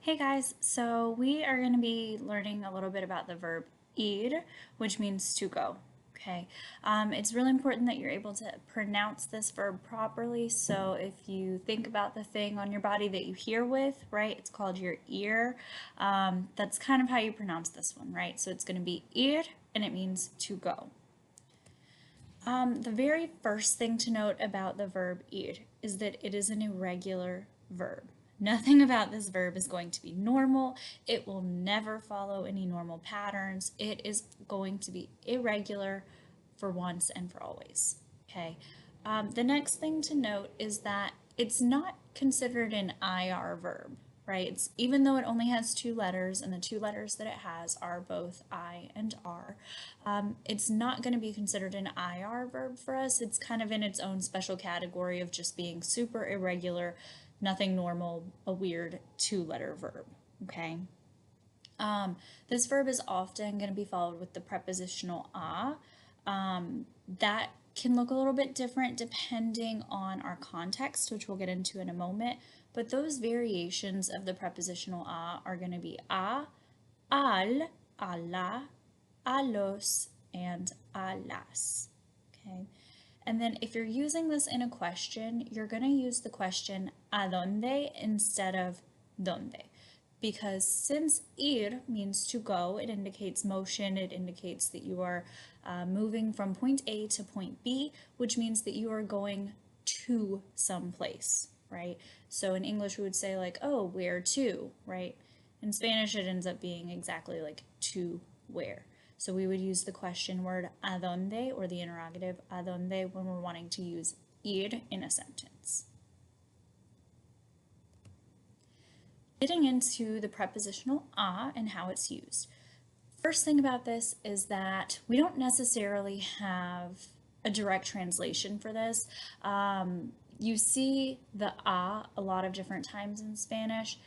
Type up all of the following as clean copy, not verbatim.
Hey guys, so we are going to be learning a little bit about the verb ir, which means to go. Okay, it's really important that you're able to pronounce this verb properly. So if you think about the thing on your body that you hear with, right, it's called your ear. That's kind of how you pronounce this one, right? So it's going to be ir, and it means to go. The very first thing to note about the verb ir is that it is an irregular verb. Nothing about this verb is going to be normal. It will never follow any normal patterns. It is going to be irregular for once and for always. Okay. The next thing to note is that it's not considered an IR verb, right? Even though it only has two letters and the two letters that it has are both I and R, it's not going to be considered an IR verb for us. It's kind of in its own special category of just being super irregular, nothing normal, a weird two-letter verb, okay? This verb is often going to be followed with the prepositional a. That can look a little bit different depending on our context, which we'll get into in a moment, but those variations of the prepositional a are going to be a, al, alla, a los, and a las. Okay. And then if you're using this in a question, you're going to use the question a dónde instead of dónde. Because since ir means to go, it indicates motion, it indicates that you are moving from point A to point B, which means that you are going to some place, right? So in English we would say like, oh, where to, right? In Spanish it ends up being exactly like to where. So we would use the question word a dónde or the interrogative a dónde when we're wanting to use ir in a sentence. Getting into the prepositional a and how it's used. First thing about this is that we don't necessarily have a direct translation for this. You see the a lot of different times in Spanish.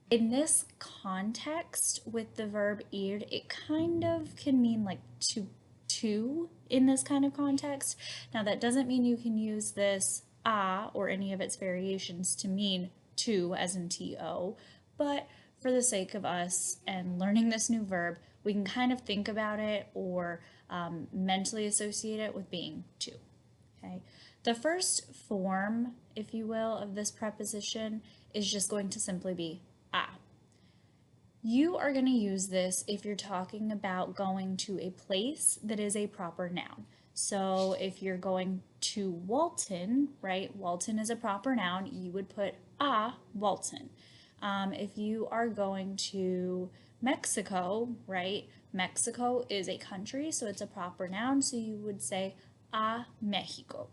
In this context with the verb ir, it kind of can mean like to in this kind of context. Now that doesn't mean you can use this a or any of its variations to mean to as in to, but for the sake of us and learning this new verb, we can kind of think about it or mentally associate it with being to. Okay. The first form, if you will, of this preposition is just going to simply be a. You are going to use this if you're talking about going to a place that is a proper noun. So if you're going to Walton, right, Walton is a proper noun, you would put a Walton. If you are going to Mexico, right, Mexico is a country, so it's a proper noun, so you would say a Mexico.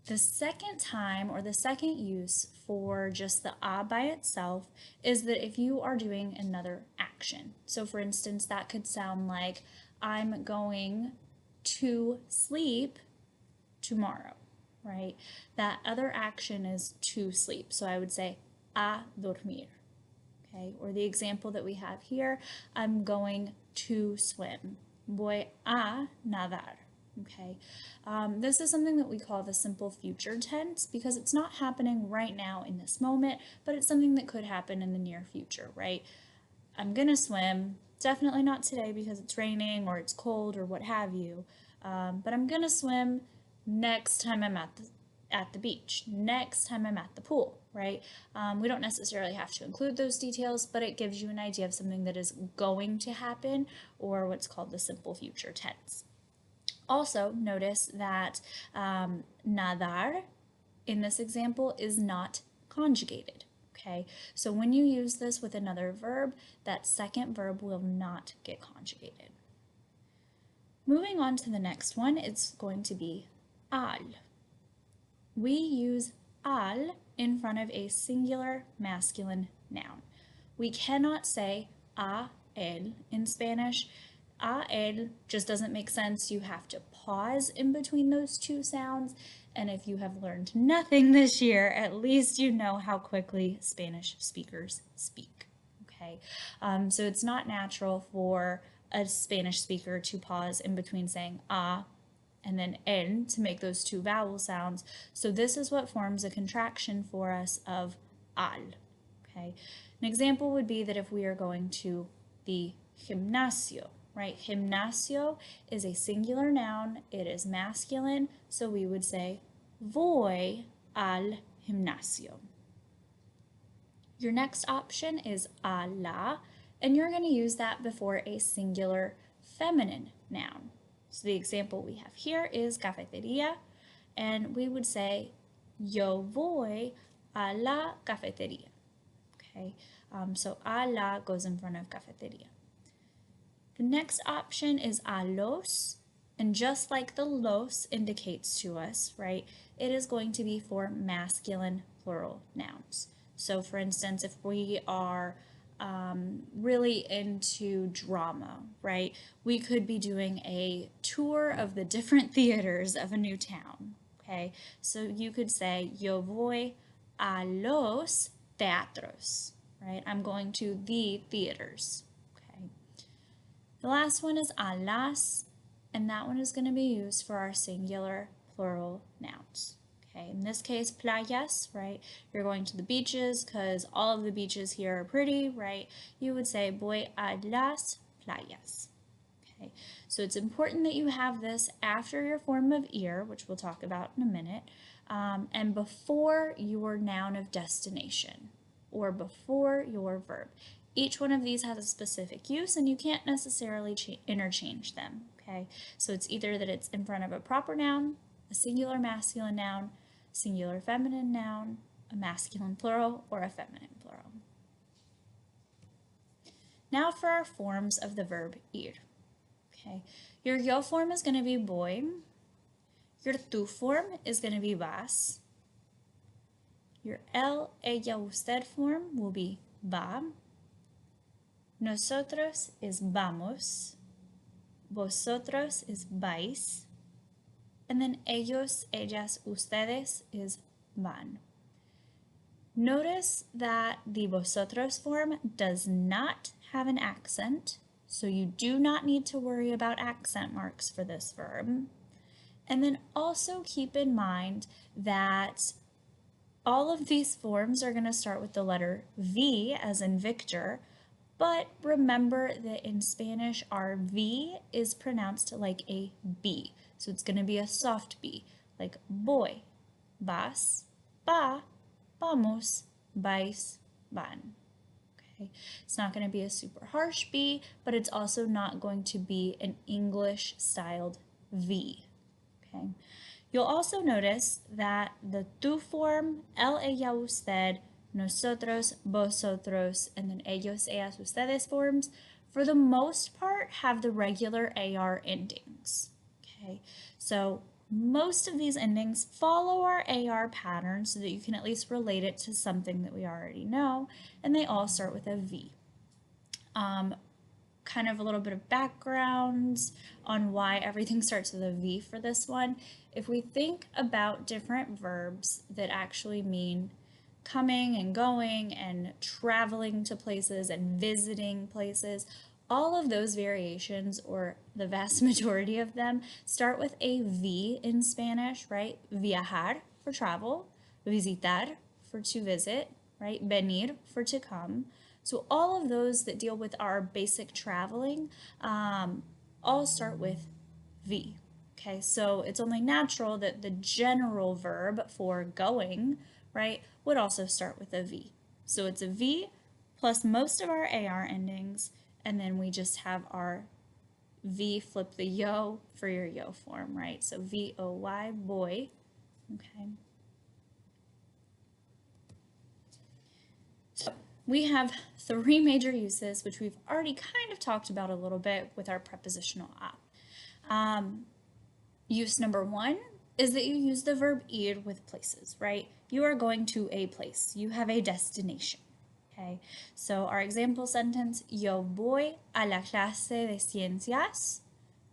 The second time or the second use for just the a by itself is that if you are doing another action. So for instance, that could sound like I'm going to sleep tomorrow, right? That other action is to sleep. So I would say a dormir, okay? Or the example that we have here, I'm going to swim. Voy a nadar. Okay, this is something that we call the simple future tense because it's not happening right now in this moment, but it's something that could happen in the near future, right? I'm gonna swim, definitely not today because it's raining or it's cold or what have you, but I'm gonna swim next time I'm at the beach, next time I'm at the pool, right? We don't necessarily have to include those details, but it gives you an idea of something that is going to happen or what's called the simple future tense. Also, notice that nadar in this example is not conjugated, okay? So when you use this with another verb, that second verb will not get conjugated. Moving on to the next one, it's going to be al. We use al in front of a singular masculine noun. We cannot say a él in Spanish. A él just doesn't make sense. You have to pause in between those two sounds. And if you have learned nothing this year, at least you know how quickly Spanish speakers speak. Okay, so it's not natural for a Spanish speaker to pause in between saying a and then en to make those two vowel sounds. So this is what forms a contraction for us of al. okay? An example would be that if we are going to the gimnasio, right? Gimnasio is a singular noun, it is masculine, so we would say voy al gimnasio. Your next option is a la, and you're going to use that before a singular feminine noun. So the example we have here is cafeteria, and we would say yo voy a la cafeteria. Okay, so a la goes in front of cafeteria. The next option is a los, and just like the los indicates to us, right, it is going to be for masculine plural nouns. So for instance, if we are really into drama, right, we could be doing a tour of the different theaters of a new town, okay? So you could say, yo voy a los teatros, right? I'm going to the theaters, okay? The last one is a las, and that one is going to be used for our singular plural nouns. Okay, in this case, playas, right? You're going to the beaches because all of the beaches here are pretty, right? You would say voy a las playas. Okay, so it's important that you have this after your form of ir, which we'll talk about in a minute, and before your noun of destination or before your verb. Each one of these has a specific use and you can't necessarily interchange them, okay? So it's either that it's in front of a proper noun, a singular masculine noun, singular feminine noun, a masculine plural, or a feminine plural. Now for our forms of the verb ir. Okay, your yo form is going to be voy. Your tú form is going to be vas. Your él, ella, usted form will be va. Nosotros is vamos. Vosotros is vais. And then ellos, ellas, ustedes is van. Notice that the vosotros form does not have an accent, so you do not need to worry about accent marks for this verb. And then also keep in mind that all of these forms are going to start with the letter V as in Victor, but remember that in Spanish our V is pronounced like a B. So it's going to be a soft B, like voy, vas, va, vamos, vais, van. Okay, it's not going to be a super harsh B, but it's also not going to be an English styled V. Okay, you'll also notice that the tú form, él, ella, usted, nosotros, vosotros, and then ellos, ellas, ustedes forms, for the most part, have the regular AR endings. Okay, so most of these endings follow our AR pattern so that you can at least relate it to something that we already know, and they all start with a V. Kind of a little bit of background on why everything starts with a V for this one. If we think about different verbs that actually mean coming and going and traveling to places and visiting places, all of those variations, or the vast majority of them, start with a V in Spanish, right? Viajar for travel, visitar for to visit, right? Venir for to come. So all of those that deal with our basic traveling all start with V. Okay, so it's only natural that the general verb for going, right, would also start with a V. So it's a V plus most of our AR endings, and then we just have our V flip the yo for your yo form, right? So V-O-Y, boy, okay. So we have three major uses, which we've already kind of talked about a little bit with our prepositional a. Use number one is that you use the verb ir with places, right? You are going to a place. You have a destination, okay? So our example sentence, yo voy a la clase de ciencias.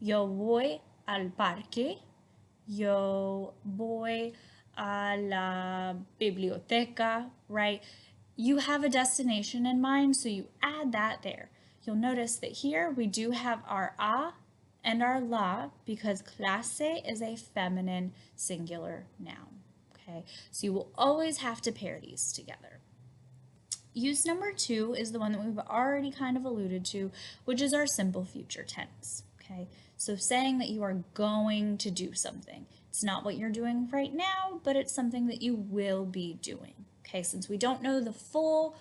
Yo voy al parque. Yo voy a la biblioteca, right? You have a destination in mind, so you add that there. You'll notice that here we do have our a and our la because clase is a feminine singular noun, okay? So you will always have to pair these together. Use number 2 is the one that we've already kind of alluded to, which is our simple future tense, okay? So saying that you are going to do something. It's not what you're doing right now, but it's something that you will be doing, okay? Since we don't know the full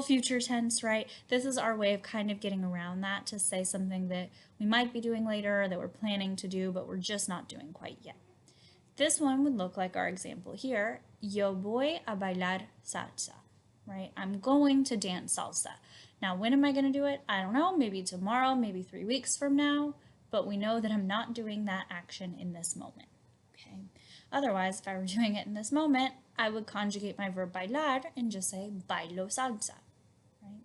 future tense, right? This is our way of kind of getting around that to say something that we might be doing later, that we're planning to do, but we're just not doing quite yet. This one would look like our example here. Yo voy a bailar salsa, right? I'm going to dance salsa. Now, when am I going to do it? I don't know. Maybe tomorrow, maybe 3 weeks from now, but we know that I'm not doing that action in this moment, okay? Otherwise, if I were doing it in this moment, I would conjugate my verb bailar and just say bailo salsa, right?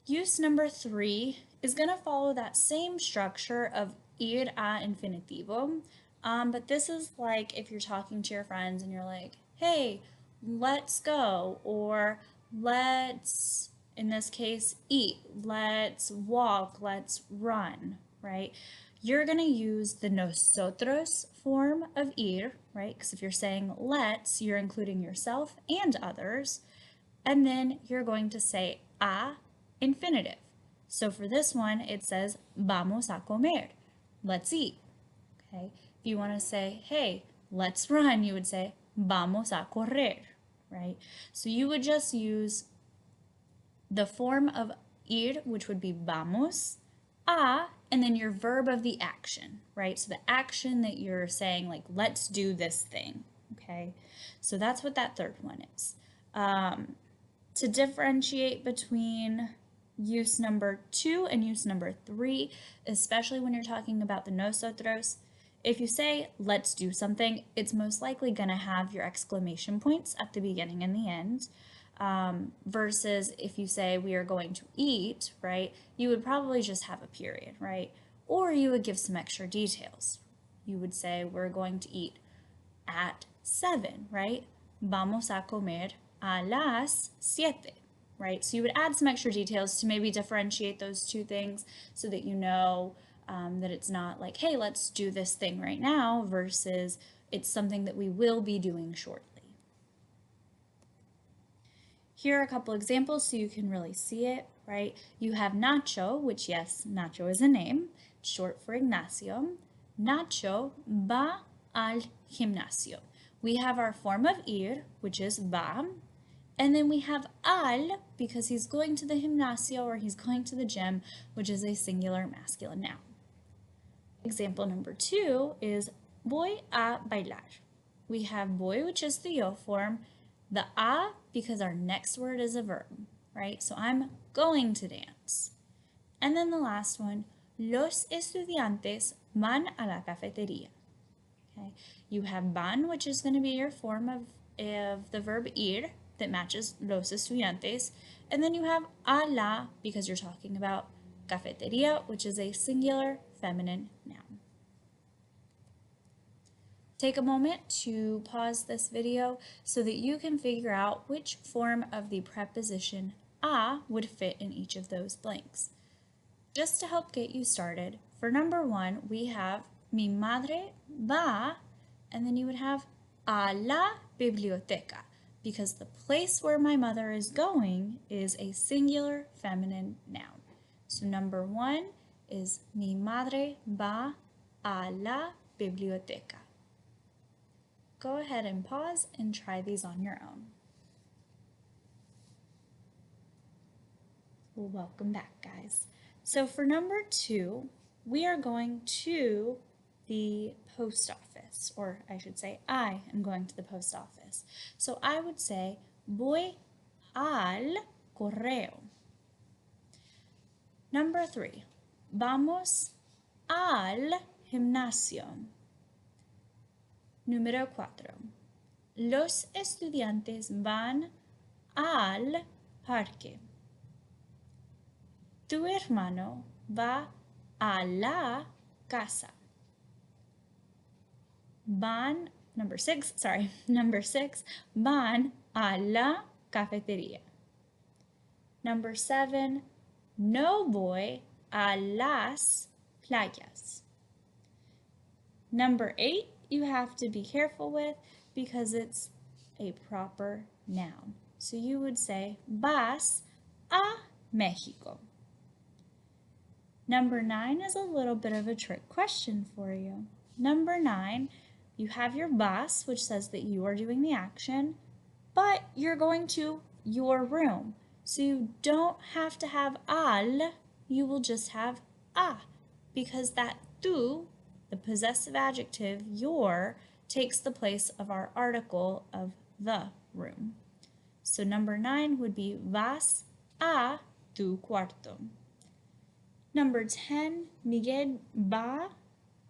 Use number 3 is going to follow that same structure of ir a infinitivo, but this is like if you're talking to your friends and you're like, hey, let's go, or let's, in this case, eat, let's walk, let's run, right? You're going to use the nosotros form of ir, right? Because if you're saying let's, you're including yourself and others. And then you're going to say a infinitive. So for this one, it says vamos a comer. Let's eat. Okay. If you want to say, hey, let's run, you would say vamos a correr, right? So you would just use the form of ir, which would be vamos, a, and then your verb of the action, right? So the action that you're saying, like, let's do this thing, okay? So that's what that third one is. To differentiate between use number 2 and use number 3, especially when you're talking about the nosotros, if you say, let's do something, it's most likely going to have your exclamation points at the beginning and the end. Versus if you say we are going to eat, right, you would probably just have a period, right? Or you would give some extra details. You would say we're going to eat at 7, right? Vamos a comer a las 7, right? So you would add some extra details to maybe differentiate those two things so that you know that it's not like, hey, let's do this thing right now, versus it's something that we will be doing shortly. Here are a couple examples so you can really see it, right? You have Nacho, which, yes, Nacho is a name, short for Ignacio. Nacho va al gimnasio. We have our form of ir, which is va, and then we have al, because he's going to the gimnasio or he's going to the gym, which is a singular masculine noun. Example number 2 is voy a bailar. We have voy, which is the yo form, the a because our next word is a verb, right? So I'm going to dance. And then the last one, los estudiantes van a la cafetería. Okay, you have van, which is going to be your form of the verb ir that matches los estudiantes, and then you have a la because you're talking about cafetería, which is a singular feminine noun. Take a moment to pause this video so that you can figure out which form of the preposition a would fit in each of those blanks. Just to help get you started, for number 1, we have mi madre va, and then you would have a la biblioteca, because the place where my mother is going is a singular feminine noun. So number 1 is mi madre va a la biblioteca. Go ahead and pause and try these on your own. Well, welcome back, guys. So for number 2, we are going to the post office, or I should say I am going to the post office. So I would say voy al correo. Number 3, vamos al gimnasio. Número 4. Los estudiantes van al parque. Tu hermano va a la casa. Number 6, van a la cafetería. Number 7, no voy a las playas. Number 8, you have to be careful with because it's a proper noun. So you would say, vas a México. Number 9 is a little bit of a trick question for you. Number 9, you have your vas, which says that you are doing the action, but you're going to your room. So you don't have to have al, you will just have a, because that tú, the possessive adjective, your, takes the place of our article of the room. So number 9 would be vas a tu cuarto. Number 10, Miguel va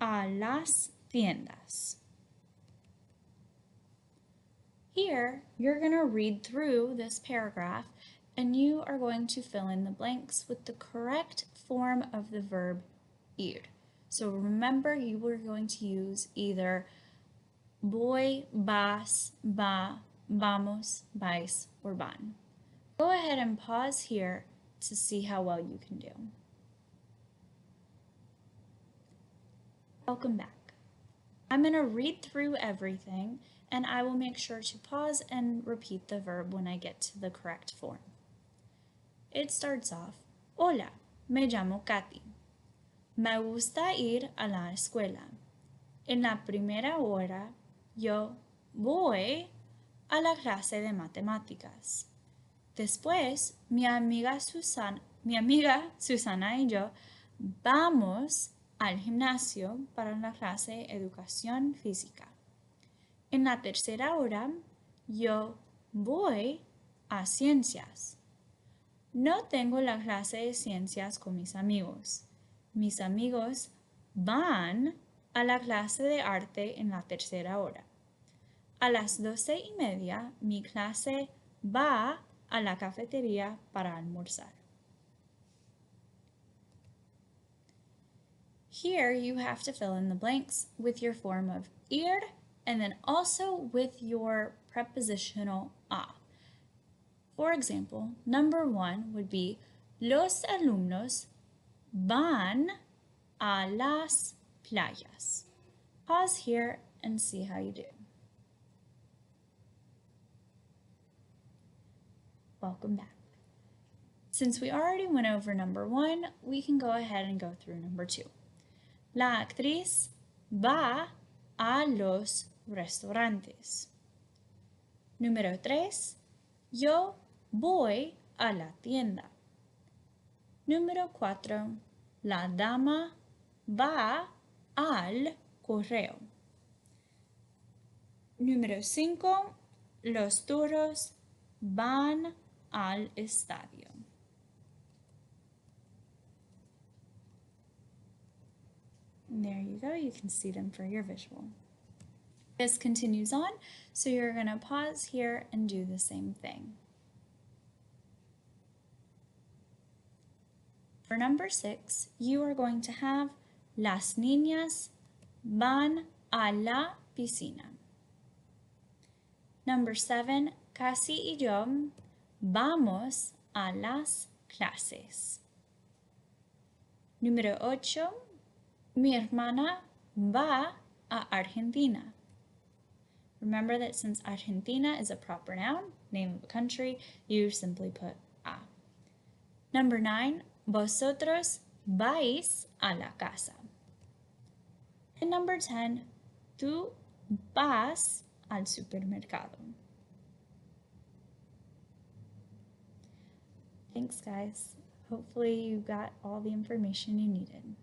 a las tiendas. Here, you're going to read through this paragraph and you are going to fill in the blanks with the correct form of the verb ir. So remember, you were going to use either voy, vas, va, vamos, vais, or van. Go ahead and pause here to see how well you can do. Welcome back. I'm going to read through everything and I will make sure to pause and repeat the verb when I get to the correct form. It starts off, Hola, me llamo Katy. Me gusta ir a la escuela. En la primera hora, yo voy a la clase de matemáticas. Después, mi amiga Susana y yo vamos al gimnasio para la clase de educación física. En la tercera hora, yo voy a ciencias. No tengo la clase de ciencias con mis amigos. Mis amigos van a la clase de arte en la tercera hora. A las 12:30, mi clase va a la cafetería para almorzar. Here you have to fill in the blanks with your form of ir and then also with your prepositional a. For example, number 1 would be los alumnos van a las playas. Pause here and see how you do. Welcome back. Since we already went over number 1, we can go ahead and go through number 2. La actriz va a los restaurantes. Número 3. Yo voy a la tienda. Número 4. La dama va al correo. Número 5. Los toros van al estadio. And there you go, you can see them for your visual. This continues on, so you're going to pause here and do the same thing. For number 6, you are going to have las niñas van a la piscina. Number 7, Casi y yo vamos a las clases. Número 8, mi hermana va a Argentina. Remember that since Argentina is a proper noun, name of a country, you simply put a. Number 9, vosotros vais a la casa. And number 10, tú vas al supermercado. Thanks, guys. Hopefully you got all the information you needed.